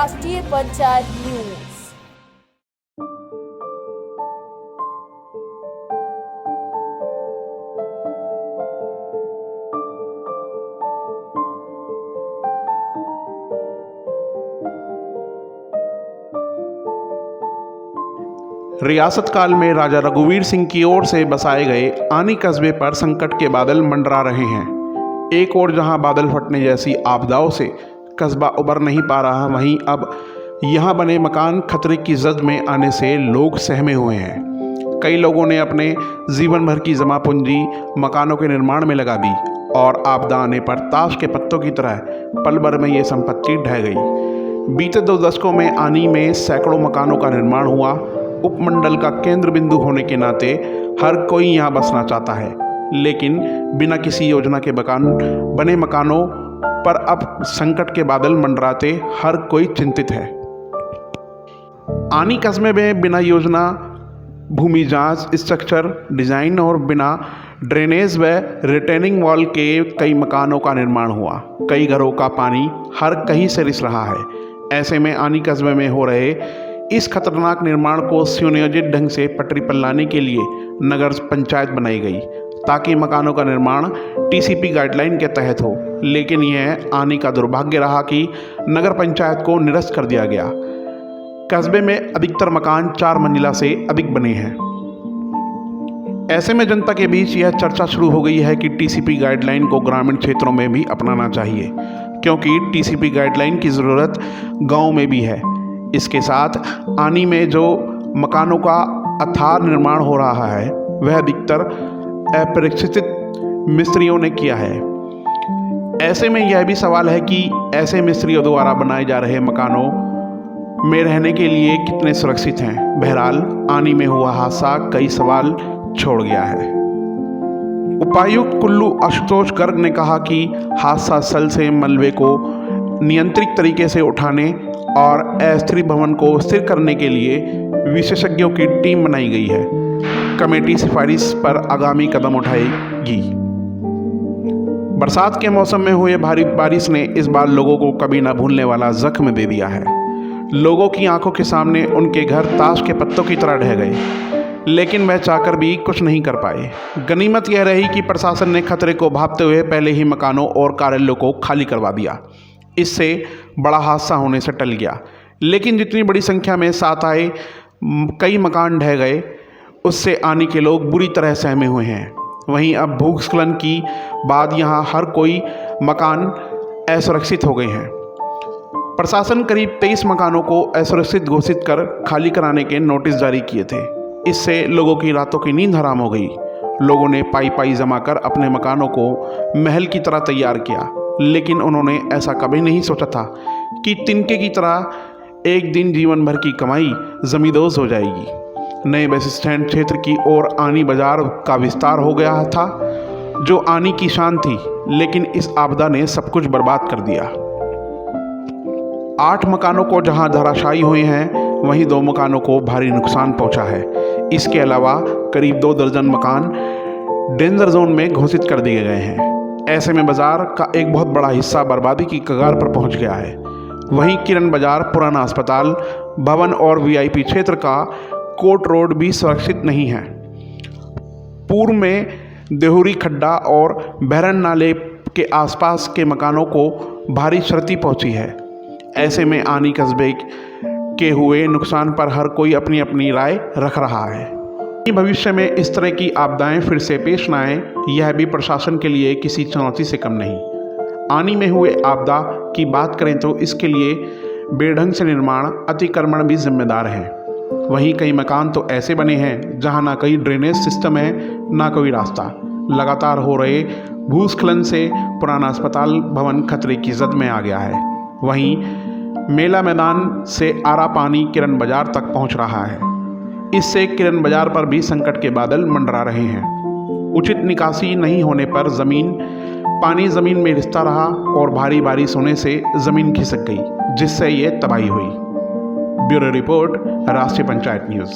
राष्ट्रीय पंचायत न्यूज। रियासत काल में राजा रघुवीर सिंह की ओर से बसाए गए आनी कस्बे पर संकट के बादल मंडरा रहे हैं। एक ओर जहां बादल फटने जैसी आपदाओं से कस्बा उबर नहीं पा रहा, वहीं अब यहां बने मकान खतरे की जद में आने से लोग सहमे हुए हैं। कई लोगों ने अपने जीवन भर की जमा पूंजी मकानों के निर्माण में लगा दी और आपदा आने पर ताश के पत्तों की तरह पल भर में ये संपत्ति ढह गई। बीते 2 दशकों में आनी में सैकड़ों मकानों का निर्माण हुआ। उपमंडल का केंद्र बिंदु होने के नाते हर कोई यहाँ बसना चाहता है, लेकिन बिना किसी योजना के बने मकानों पर अब संकट के बादल मंडराते हर कोई चिंतित है। आनी कस्बे में बिना योजना, भूमि जांच, स्ट्रक्चर डिजाइन और बिना ड्रेनेज व रिटेनिंग वॉल के कई मकानों का निर्माण हुआ। कई घरों का पानी हर कहीं से रिस रहा है। ऐसे में आनी कस्बे में हो रहे इस खतरनाक निर्माण को सुनियोजित ढंग से पटरी पर लाने के लिए नगर पंचायत बनाई गई, ताकि मकानों का निर्माण टीसीपी गाइडलाइन के तहत हो। लेकिन यह आनी का दुर्भाग्य रहा कि नगर पंचायत को निरस्त कर दिया गया। कस्बे में अधिकतर मकान 4 मंजिला से अधिक बने हैं। ऐसे में जनता के बीच यह चर्चा शुरू हो गई है कि टीसीपी गाइडलाइन को ग्रामीण क्षेत्रों में भी अपनाना चाहिए, क्योंकि टीसीपी गाइडलाइन की ज़रूरत गाँव में भी है। इसके साथ आनी में जो मकानों का अथाह निर्माण हो रहा है, वह अधिकतर अप्रशिक्षित मिस्त्रियों ने किया है। ऐसे में यह भी सवाल है कि ऐसे मिस्त्रियों द्वारा बनाए जा रहे मकानों में रहने के लिए कितने सुरक्षित हैं। बहरहाल आनी में हुआ हादसा कई सवाल छोड़ गया है। उपायुक्त कुल्लू आशुतोष गर्ग ने कहा कि हादसा स्थल से मलबे को नियंत्रित तरीके से उठाने और अस्थिर भवन को स्थिर करने के लिए विशेषज्ञों की टीम बनाई गई है। कमेटी सिफारिश पर आगामी कदम उठाएगी। बरसात के मौसम में हुए भारी बारिश ने इस बार लोगों को कभी ना भूलने वाला जख्म दे दिया है। लोगों की आंखों के सामने उनके घर ताश के पत्तों की तरह ढह गए, लेकिन वह चाहकर भी कुछ नहीं कर पाए। गनीमत यह रही कि प्रशासन ने खतरे को भांपते हुए पहले ही मकानों और कार्यालयों को खाली करवा दिया। इससे बड़ा हादसा होने से टल गया, लेकिन जितनी बड़ी संख्या में साथ आए कई मकान ढह गए, उससे आनी के लोग बुरी तरह सहमे हुए हैं। वहीं अब भूस्खलन की बाद यहाँ हर कोई मकान असुरक्षित हो गए हैं। प्रशासन करीब 23 मकानों को असुरक्षित घोषित कर खाली कराने के नोटिस जारी किए थे। इससे लोगों की रातों की नींद हराम हो गई। लोगों ने पाई जमा कर अपने मकानों को महल की तरह तैयार किया, लेकिन उन्होंने ऐसा कभी नहीं सोचा था कि तिनके की तरह एक दिन जीवन भर की कमाई जमींदोज हो जाएगी। नए बस स्टैंड क्षेत्र की ओर आनी बाजार का विस्तार हो गया था, जो आनी की शान थी, लेकिन इस आपदा ने सब कुछ बर्बाद कर दिया। 8 मकानों को जहां धराशायी हुए हैं, वहीं 2 मकानों को भारी नुकसान पहुंचा है। इसके अलावा करीब 2 दर्जन मकान डेंजर जोन में घोषित कर दिए गए हैं। ऐसे में बाजार का एक बहुत बड़ा हिस्सा बर्बादी की कगार पर पहुंच गया है। वहीं किरण बाजार, पुराना अस्पताल भवन और वीआईपी क्षेत्र का कोर्ट रोड भी सुरक्षित नहीं है। पूर्व में देहुरी खड्डा और बहरन नाले के आसपास के मकानों को भारी क्षति पहुंची है। ऐसे में आनी कस्बे के हुए नुकसान पर हर कोई अपनी अपनी राय रख रहा है। भविष्य में इस तरह की आपदाएं फिर से पेश न आए, यह भी प्रशासन के लिए किसी चुनौती से कम नहीं। आनी में हुए आपदा की बात करें तो इसके लिए बेढंग से निर्माण, अतिक्रमण भी जिम्मेदार हैं। वहीं कई मकान तो ऐसे बने हैं जहां ना कोई ड्रेनेज सिस्टम है, ना कोई रास्ता। लगातार हो रहे भूस्खलन से पुराना अस्पताल भवन खतरे की जद में आ गया है। वहीं मेला मैदान से आरा पानी किरण बाजार तक पहुंच रहा है। इससे किरण बाजार पर भी संकट के बादल मंडरा रहे हैं। उचित निकासी नहीं होने पर पानी जमीन में रिसता रहा और भारी बारिश होने से जमीन खिसक गई, जिससे ये तबाही हुई। ब्यूरो रिपोर्ट, राष्ट्रीय पंचायत न्यूज़।